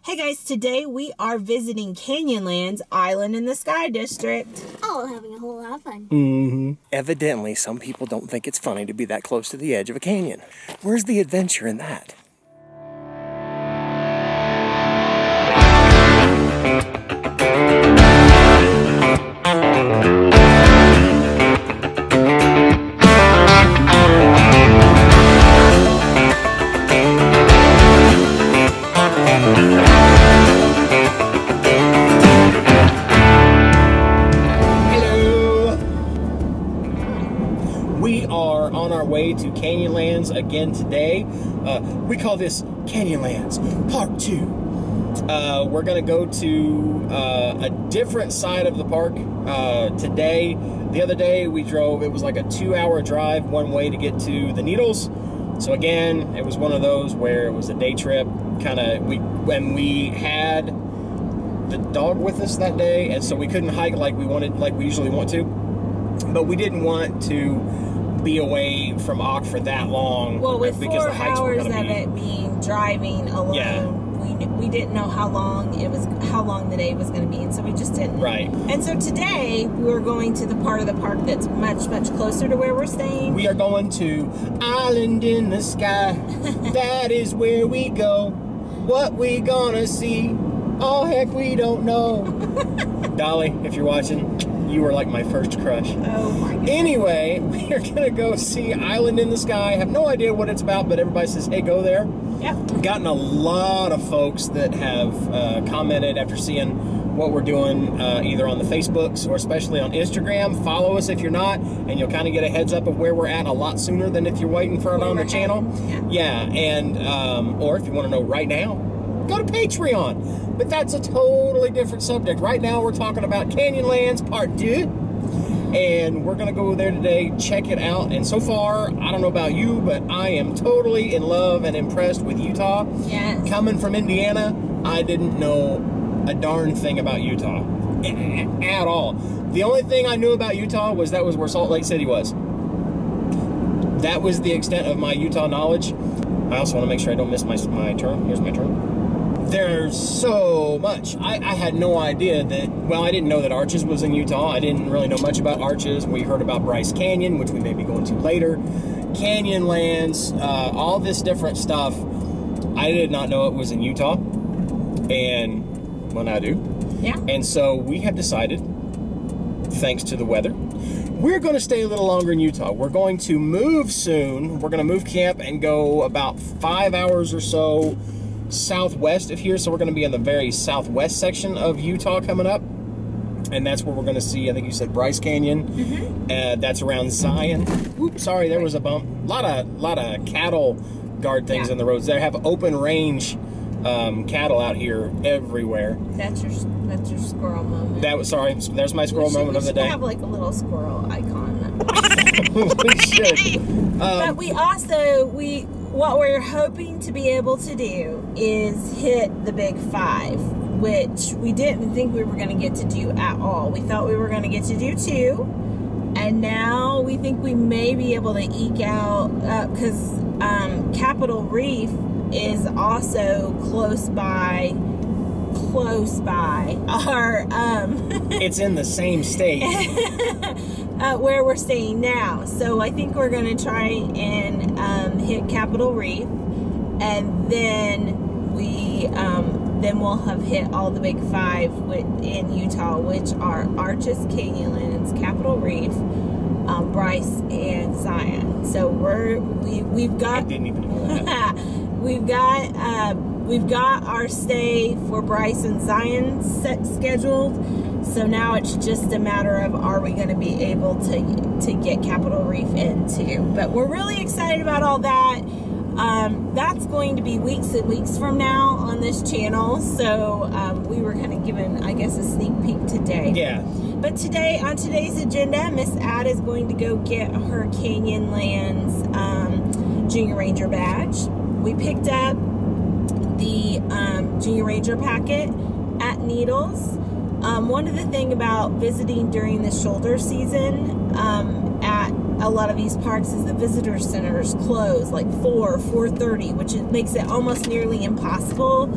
Hey guys, today we are visiting Canyonlands Island in the Sky District. Oh, having a whole lot of fun. Evidently, some people don't think it's funny to be that close to the edge of a canyon. Where's the adventure in that? To Canyonlands again today. We call this Canyonlands Part 2. We're gonna go to a different side of the park today. The other day we drove, it was like a 2-hour drive one way to get to the Needles. So again, it was one of those where it was a day trip. When we had the dog with us that day, and so we couldn't hike like we usually want to, but we didn't want to be away from Ock for that long. Well, with because 4 the hikes hours were of gonna be, it being driving alone, we didn't know how long the day was going to be, and so we just didn't. Right. And so today we're going to the part of the park that's much closer to where we're staying. We are going to Island in the Sky. That is where we go. What we gonna see? Oh heck, we don't know. Dolly, if you're watching, you were like my first crush. Oh my goodness. Anyway, we are gonna go see Island in the Sky. I have no idea what it's about, but everybody says, hey, go there. Yeah. Gotten a lot of folks that have commented after seeing what we're doing, either on the Facebooks or especially on Instagram. Follow us if you're not, and you'll kind of get a heads up of where we're at a lot sooner than if you're waiting for it on the channel. Yeah, and or if you want to know right now, go to Patreon. But that's a totally different subject. Right now we're talking about Canyonlands Part 2. And we're going to go there today, check it out. And so far, I don't know about you, but I am totally in love and impressed with Utah. Yes. Coming from Indiana, I didn't know a darn thing about Utah at all. The only thing I knew about Utah was that was where Salt Lake City was. That was the extent of my Utah knowledge. I also want to make sure I don't miss my turn. Here's my turn. There's so much. I had no idea that, well, I didn't know that Arches was in Utah. I didn't really know much about Arches. We heard about Bryce Canyon, which we may be going to later. Canyonlands, all this different stuff. I did not know it was in Utah. And, well, now I do. Yeah. And so we have decided, thanks to the weather, we're going to stay a little longer in Utah. We're going to move soon. We're going to move camp and go about 5 hours or so southwest of here, so we're going to be in the very southwest section of Utah coming up, and that's where we're going to see, I think you said Bryce Canyon. That's around Zion. Oops, sorry, there was a bump. Lot of cattle guard things in the roads. They have open range cattle out here everywhere. That's your squirrel moment. That was, sorry, there's my squirrel moment of the day. We should have like a little squirrel icon. We should. But we also, what we're hoping to be able to do is hit the Big 5, which we didn't think we were going to get to do at all. We thought we were going to get to do 2, and now we think we may be able to eke out, because Capitol Reef is also close by our it's in the same state where we're staying now. So I think we're going to try and hit Capitol Reef, and then we'll have hit all the Big 5 in Utah, which are Arches, Canyonlands, Capitol Reef, Bryce, and Zion. So we've got. I didn't even know that. We've got our stay for Bryce and Zion scheduled. So now it's just a matter of, are we going to be able to get Capitol Reef into? But we're really excited about all that. That's going to be weeks and weeks from now on this channel. So we were kind of given, I guess, a sneak peek today. Yeah. But today, on today's agenda, Miss Ad is going to go get her Canyonlands Junior Ranger badge. We picked up the Junior Ranger packet at Needles. One of the things about visiting during the shoulder season at a lot of these parks is the visitor centers close like 4:30, which makes it almost nearly impossible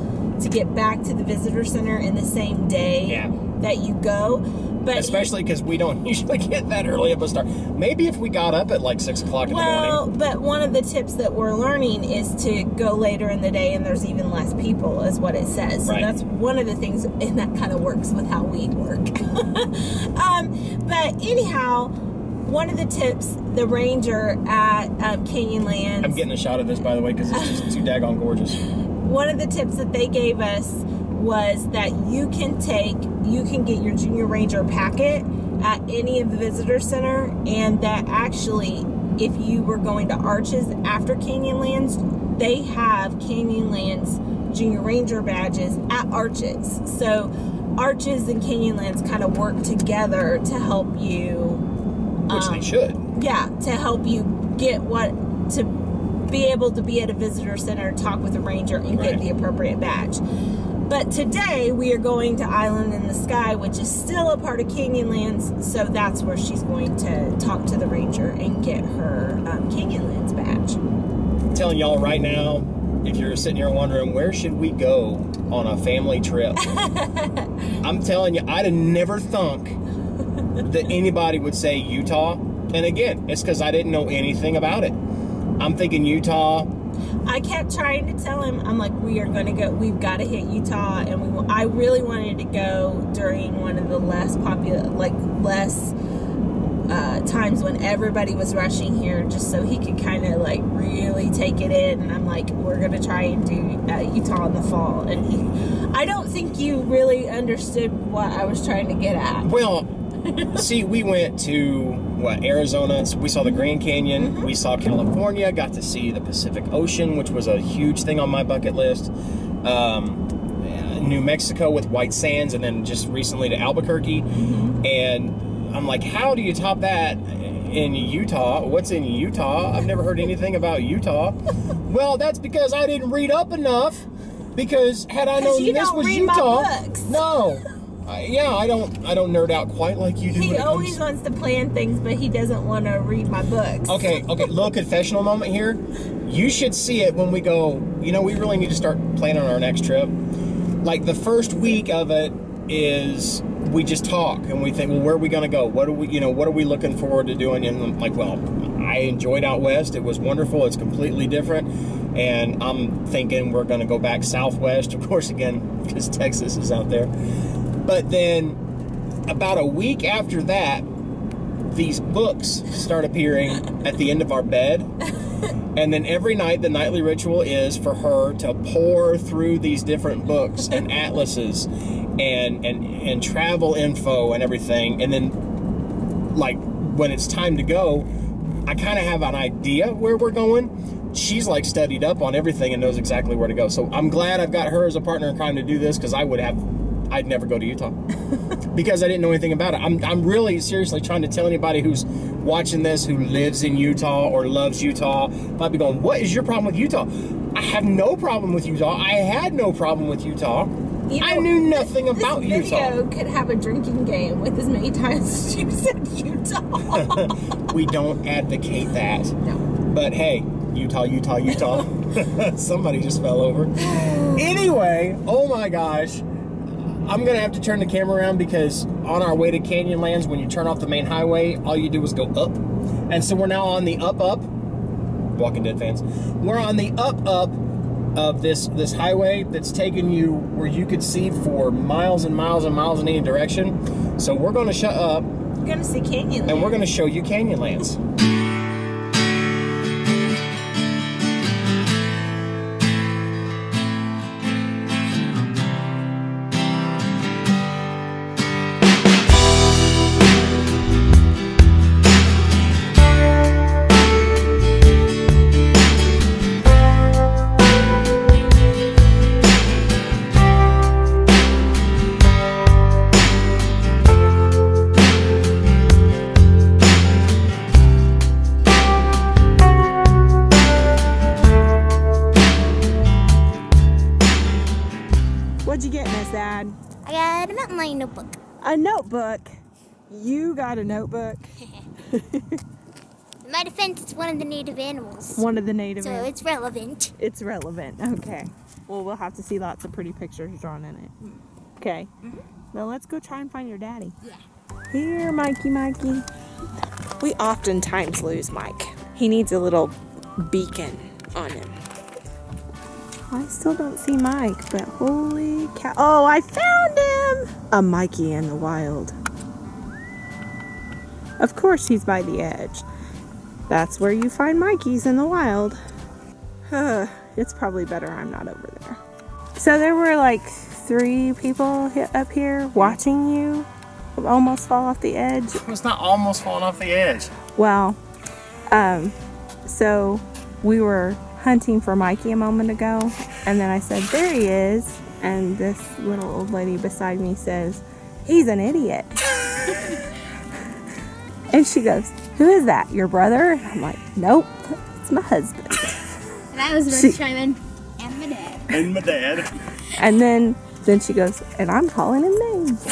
to get back to the visitor center in the same day that you go. But especially because we don't usually get that early of a start. Maybe if we got up at like 6 o'clock in the morning. Well, but one of the tips that we're learning is to go later in the day and there's even less people, is what it says. So that's one of the things, and that kind of works with how we work. But anyhow, one of the tips, the ranger at Canyonlands... I'm getting a shot of this, by the way, because it's just too daggone gorgeous. One of the tips that they gave us was that you can get your Junior Ranger packet at any of the visitor center, and that actually, if you were going to Arches after Canyonlands, they have Canyonlands Junior Ranger badges at Arches. So Arches and Canyonlands kind of work together to help you. Which they should. Yeah, to help you get to be able to be at a visitor center, talk with a ranger, and get the appropriate badge. But today we are going to Island in the Sky, which is still a part of Canyonlands, so that's where she's going to talk to the ranger and get her Canyonlands badge. I'm telling y'all right now, if you're sitting here wondering, where should we go on a family trip? I'm telling you, I'd have never thunk that anybody would say Utah. And again, it's because I didn't know anything about it. I'm thinking Utah. I kept trying to tell him, I'm like, we are going to go, we've got to hit Utah, and I really wanted to go during one of the less popular, less times when everybody was rushing here, just so he could kind of really take it in. And I'm like, we're going to try and do Utah in the fall. And I don't think you really understood what I was trying to get at. Well, see, we went to Arizona. So we saw the Grand Canyon. We saw California. Got to see the Pacific Ocean, which was a huge thing on my bucket list. New Mexico with white sands, and then just recently to Albuquerque. And I'm like, how do you top that in Utah? What's in Utah? I've never heard anything about Utah. Well, that's because I didn't read up enough. Because had I known this was Utah, no. Yeah, I don't nerd out quite like you do. He always wants to plan things, but he doesn't want to read my books. Okay, little confessional moment here. You should see it when we go, we really need to start planning our next trip. Like, the first week of it is we just talk and we think, well, where are we going to go? What are we looking forward to doing? And I'm like, well, I enjoyed out west. It was wonderful. It's completely different. And I'm thinking we're going to go back southwest, of course, again, because Texas is out there. But then about a week after that, these books start appearing at the end of our bed. And then every night, the nightly ritual is for her to pour through these different books and atlases and travel info and everything. And then, when it's time to go, I kind of have an idea where we're going. She's studied up on everything and knows exactly where to go. So I'm glad I've got her as a partner in crime to do this, because I'd never go to Utah because I didn't know anything about it. I'm really seriously trying to tell anybody who's watching this who lives in Utah or loves Utah, might be going, what is your problem with Utah? I have no problem with Utah. I had no problem with Utah. I knew nothing about Utah. This video could have a drinking game with as many times as you said Utah. We don't advocate that. No. But hey, Utah. Somebody just fell over. Anyway, oh my gosh. I'm going to have to turn the camera around, because on our way to Canyonlands, when you turn off the main highway, all you do is go up. And so we're now on the up. Walking Dead fans. We're on the up of this highway that's taking you where you could see for miles and miles and miles in any direction. So we're going to shut up. We're going to see Canyonlands. And we're going to show you Canyonlands. What'd you get, Miss Ad? I got a mountain lion notebook. A notebook? You got a notebook? In my defense, it's one of the native animals. One of the native animals. So it's relevant. It's relevant, okay. Well, we'll have to see lots of pretty pictures drawn in it. Okay. Now let's go try and find your daddy. Yeah. Here, Mikey. We oftentimes lose Mike. He needs a little beacon on him. I still don't see Mike, but holy cow. Oh, I found him! A Mikey in the wild. Of course he's by the edge. That's where you find Mikeys in the wild. It's probably better I'm not over there. So there were like 3 people up here watching you almost fall off the edge. It's not almost falling off the edge. Well, so we were hunting for Mikey a moment ago, and then I said, there he is, and this little old lady beside me says, he's an idiot. And she goes, who is that, your brother? And I'm like, nope, it's my husband. And I was ready to chime in, and my dad. And my dad. And then she goes, and I'm calling him names.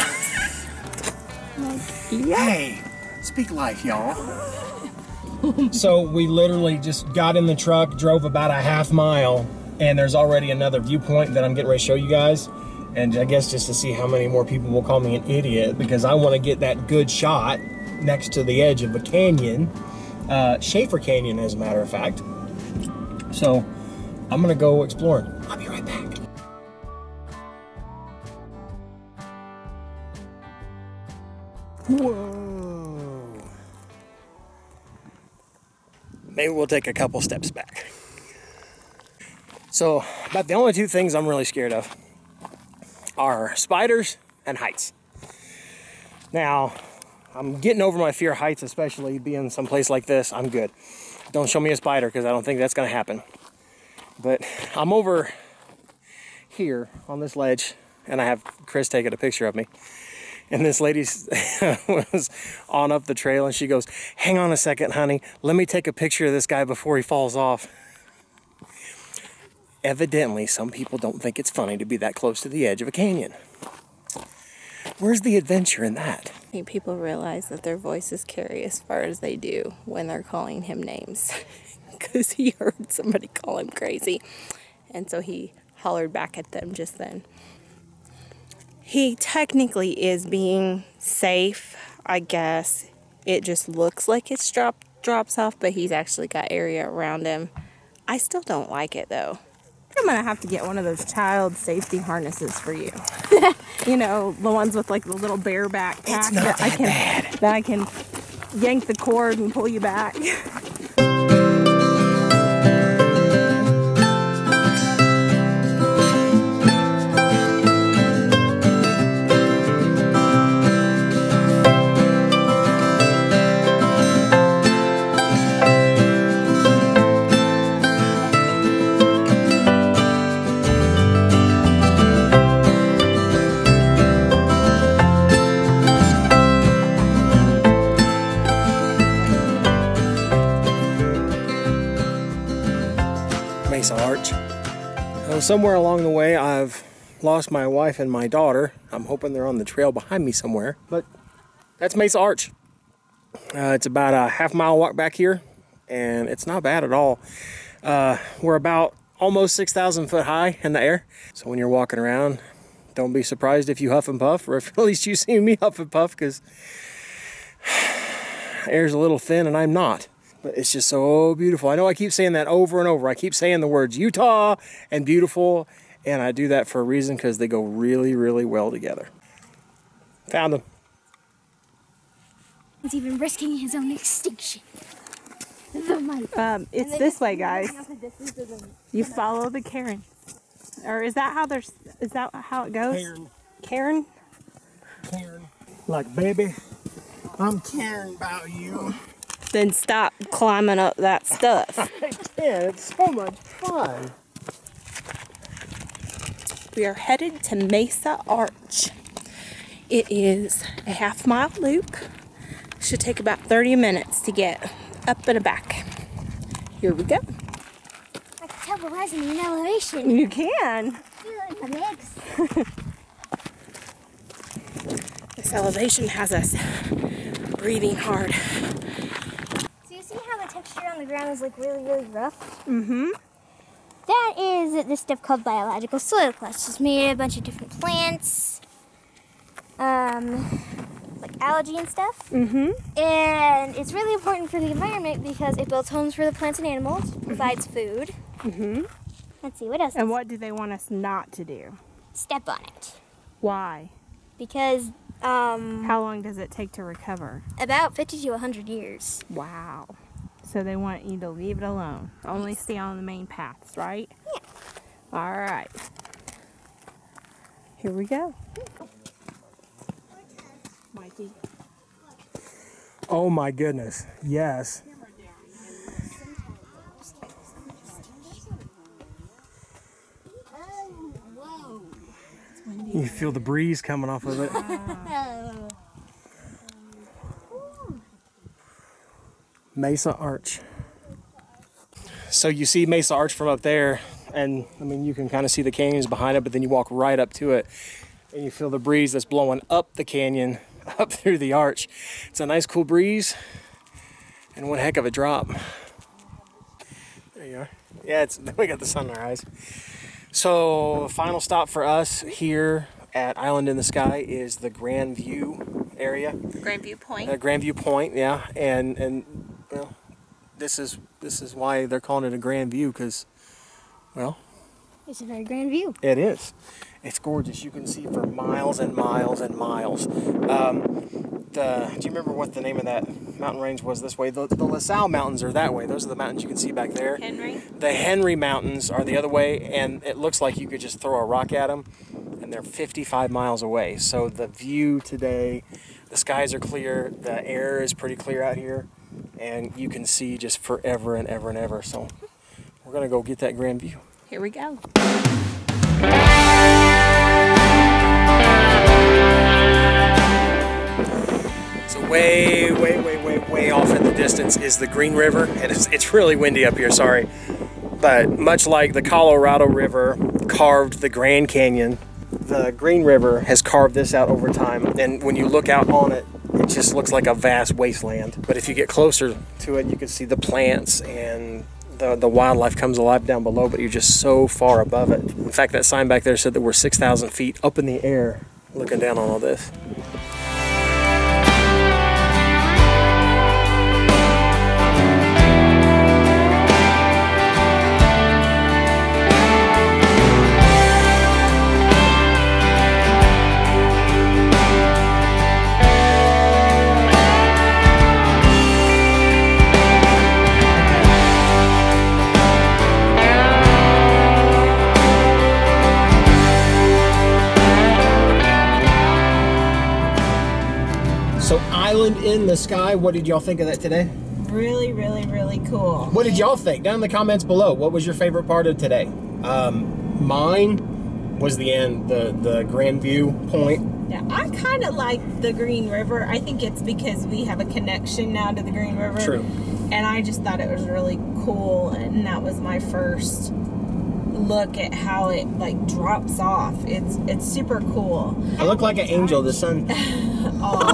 Yeah. Hey, speak life, y'all. So we literally just got in the truck, drove about a half mile, and there's already another viewpoint that I'm getting ready to show you guys. And I guess just to see how many more people will call me an idiot, because I want to get that good shot next to the edge of a canyon, Schaefer Canyon as a matter of fact. So I'm gonna go exploring. I'll be right back. Whoa. Maybe we'll take a couple steps back. So about the only 2 things I'm really scared of are spiders and heights. Now, I'm getting over my fear of heights, especially being someplace like this. I'm good. Don't show me a spider, because I don't think that's going to happen. But I'm over here on this ledge, and I have Cris taking a picture of me. And this lady was on up the trail, and she goes, hang on a second, honey. Let me take a picture of this guy before he falls off. Evidently, some people don't think it's funny to be that close to the edge of a canyon. Where's the adventure in that? I think people realize that their voices carry as far as they do when they're calling him names. Because he heard somebody call him crazy. And so he hollered back at them just then. He technically is being safe, I guess. It just looks like it's drops off, but he's actually got area around him. I still don't like it though. I'm gonna have to get one of those child safety harnesses for you. You know, the ones with like the little bear backpack. It's not that bad. That I can yank the cord and pull you back. Arch. Somewhere along the way I've lost my wife and my daughter. I'm hoping they're on the trail behind me somewhere, but that's Mesa Arch. It's about a half-mile walk back here, and it's not bad at all. We're about almost 6,000 foot high in the air, so when you're walking around, don't be surprised if you huff and puff, or if at least you see me huff and puff, because air's a little thin and I'm not. But it's just so beautiful. I know I keep saying that over and over. I keep saying the words Utah and beautiful, and I do that for a reason, because they go really, really well together. Found them. He's even risking his own extinction. It's this way, guys. You follow the Karen. Or is that how it goes? Karen? Karen. Like, baby, I'm caring about you. Then stop climbing up that stuff. I can't. It's so much fun. We are headed to Mesa Arch. It is a half-mile loop. Should take about 30 minutes to get up and back. Here we go. I can tell we're rising in elevation. You can. Feel it in my legs. This elevation has us breathing hard. So you see how the texture on the ground is like really, really rough? Mm-hmm. That is this stuff called biological soil clusters. It's made of a bunch of different plants, like algae and stuff. And it's really important for the environment because it builds homes for the plants and animals, provides food. Let's see, what else? And what do they want us not to do? Step on it. Why? Because, How long does it take to recover? about 50 to 100 years. Wow. So they want you to leave it alone. Only stay on the main paths, right? Yeah. All right. Here we go. Mikey. Oh my goodness. Yes. You feel the breeze coming off of it. Mesa Arch. So you see Mesa Arch from up there, and I mean you can kind of see the canyons behind it, but then you walk right up to it and you feel the breeze that's blowing up the canyon, up through the arch. It's a nice cool breeze and one heck of a drop. There you are. Yeah, we got the sun in our eyes. So final stop for us here at Island in the Sky is the Grand View area. Grand View Point. Grand View Point, yeah, and well, this is why they're calling it a Grand View, because, well, It's a very grand view. it is. It's gorgeous. You can see for miles and miles and miles. Do you remember what the name of that mountain range was this way? The LaSalle Mountains are that way. Those are the mountains you can see back there. Henry. The Henry Mountains are the other way, and it looks like you could just throw a rock at them, and they're 55 miles away. So the view today, the skies are clear, the air is pretty clear out here, and you can see just forever and ever and ever. So we're going to go get that grand view. Here we go. So way off in the distance is the Green River, and it's really windy up here, sorry. But much like the Colorado River carved the Grand Canyon, the Green River has carved this out over time, and when you look out on it, it just looks like a vast wasteland. But if you get closer to it, you can see the plants and the wildlife comes alive down below, but you're just so far above it. In fact, that sign back there said that we're 6,000 feet up in the air looking down on all this. So Island in the Sky, what did y'all think of that today? Really, really, really cool. What did y'all think? Down in the comments below, what was your favorite part of today? Mine was the end, the Grand View Point. Yeah, I kind of like the Green River. I think it's because we have a connection now to the Green River. True. And I just thought it was really cool, and that was my first look at how it like drops off. It's super cool. I look like an angel, the sun. Oh,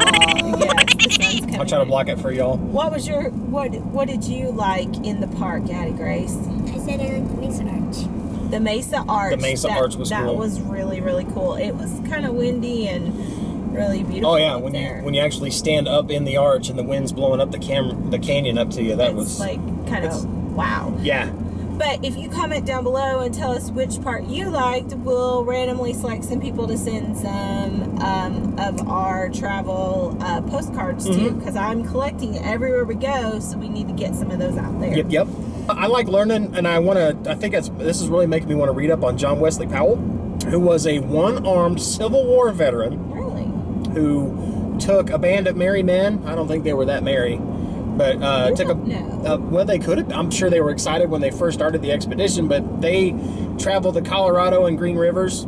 yes, the sun's coming. I'll try to block it for y'all. What was your what did you like in the park, Addie Grace? I said I like the Mesa Arch. The Mesa Arch. The Mesa Arch was cool. That was really, really cool. It was kind of windy and really beautiful. Oh yeah, up there. when you actually stand up in the arch and the wind's blowing up the canyon up to you, that was like kind of wow. Yeah. But if you comment down below and tell us which part you liked, we'll randomly select some people to send some of our travel postcards to, because I'm collecting everywhere we go, so we need to get some of those out there. Yep. I like learning, and I think this is really making me want to read up on John Wesley Powell, who was a one-armed Civil War veteran. Really? Who took a band of merry men. I don't think they were that merry. But well, they could have. I'm sure they were excited when they first started the expedition, but they traveled the Colorado and Green Rivers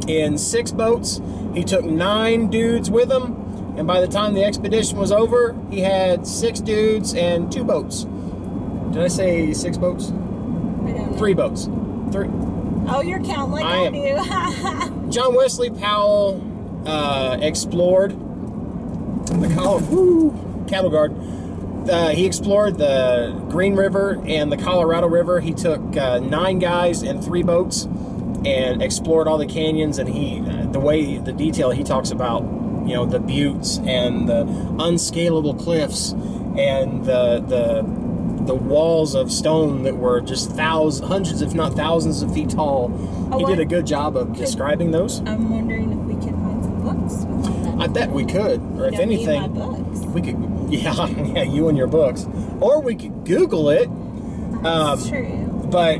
in 6 boats. He took 9 dudes with him, and by the time the expedition was over, he had 6 dudes and 2 boats. Did I say 6 boats? I don't know. 3 boats. 3. Oh, you're counting like I do. John Wesley Powell explored the cattle guard He explored the Green River and the Colorado River. He took 9 guys and 3 boats and explored all the canyons. And the detail he talks about, you know, the buttes and the unscalable cliffs and the walls of stone that were just hundreds, if not thousands of feet tall. He did a good job of describing those. I'm wondering if we can find some books. I bet we could, or if anything, my books. we could. Yeah, you and your books, or we could Google it. That's true. But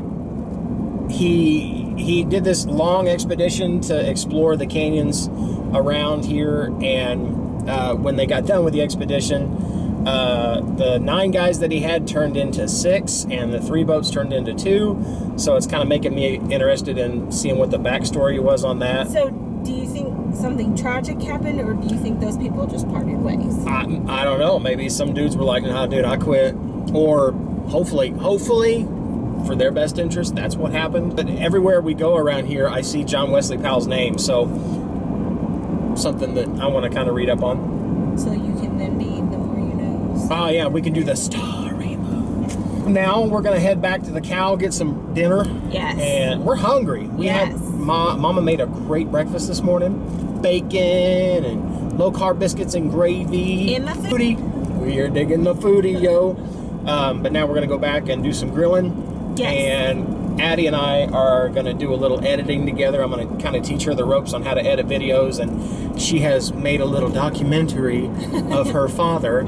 he did this long expedition to explore the canyons around here, and when they got done with the expedition, the 9 guys that he had turned into 6, and the 3 boats turned into 2. So it's kind of making me interested in seeing what the backstory was on that. So do you think something tragic happened, or do you think those people just parted ways? I don't know. Maybe some dudes were like, "Nah, dude, I quit." Or hopefully, for their best interest, that's what happened. But everywhere we go around here, I see John Wesley Powell's name. So something that I want to kind of read up on. So you can then be the more you know. Oh yeah, we can do the star rainbow. Now we're gonna head back to the cow, get some dinner. Yes. And we're hungry. Mama made a great breakfast this morning. Bacon and low carb biscuits and gravy. In my foodie. We're digging the foodie, yo. But now we're gonna go back and do some grilling. Yes. And Addie and I are gonna do a little editing together. I'm gonna kind of teach her the ropes on how to edit videos, and she has made a little documentary of her father.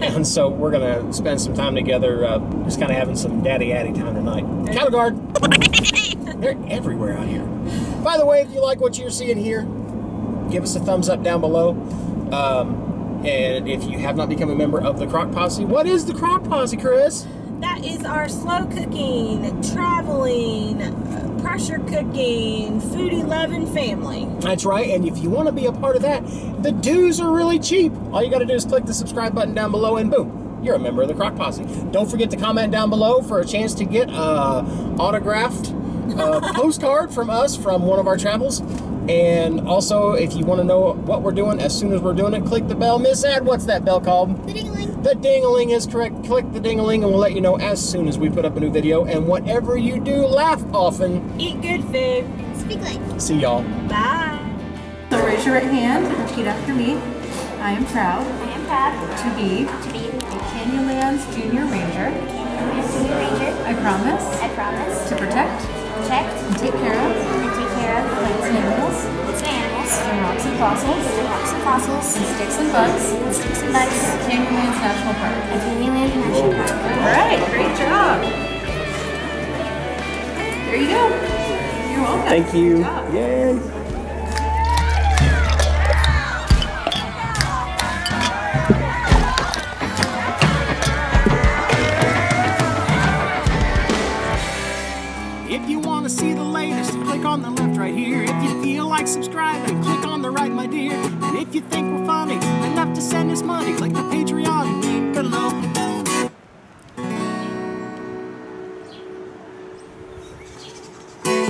And so we're gonna spend some time together, just kind of having some daddy-addy time tonight. Cattle guard. They're everywhere out here. By the way, if you like what you're seeing here, give us a thumbs up down below. And if you have not become a member of the Crock Posse, what is the Crock Posse, Cris? That is our slow cooking, traveling, pressure cooking, foodie loving family. That's right, and if you want to be a part of that, the dues are really cheap. All you got to do is click the subscribe button down below, and boom, you're a member of the Crock Posse. Don't forget to comment down below for a chance to get an autographed postcard from us from one of our travels. And also, if you want to know what we're doing as soon as we're doing it, click the bell. Miss Ad, what's that bell called? The ding-a-ling. The ding-a-ling is correct. Click the ding-a-ling and we'll let you know as soon as we put up a new video. And whatever you do, laugh often. Eat good food. Speak like. See y'all. Bye. So raise your right hand and repeat after me. I am proud I am proud to be to be a Canyonlands Junior Ranger. Senior Ranger. I promise I promise to protect protect and take care of and take care of plants and animals, and rocks and fossils, and sticks and bugs at Canyonlands National Park. At Canyonlands National Park. All right, great job. There you go. You're welcome. Thank you. Good job. Yay. If you want to see the latest, click on the left right here. If you feel like subscribing, click on the right, my dear. And if you think we're funny enough to send us money, click the Patreon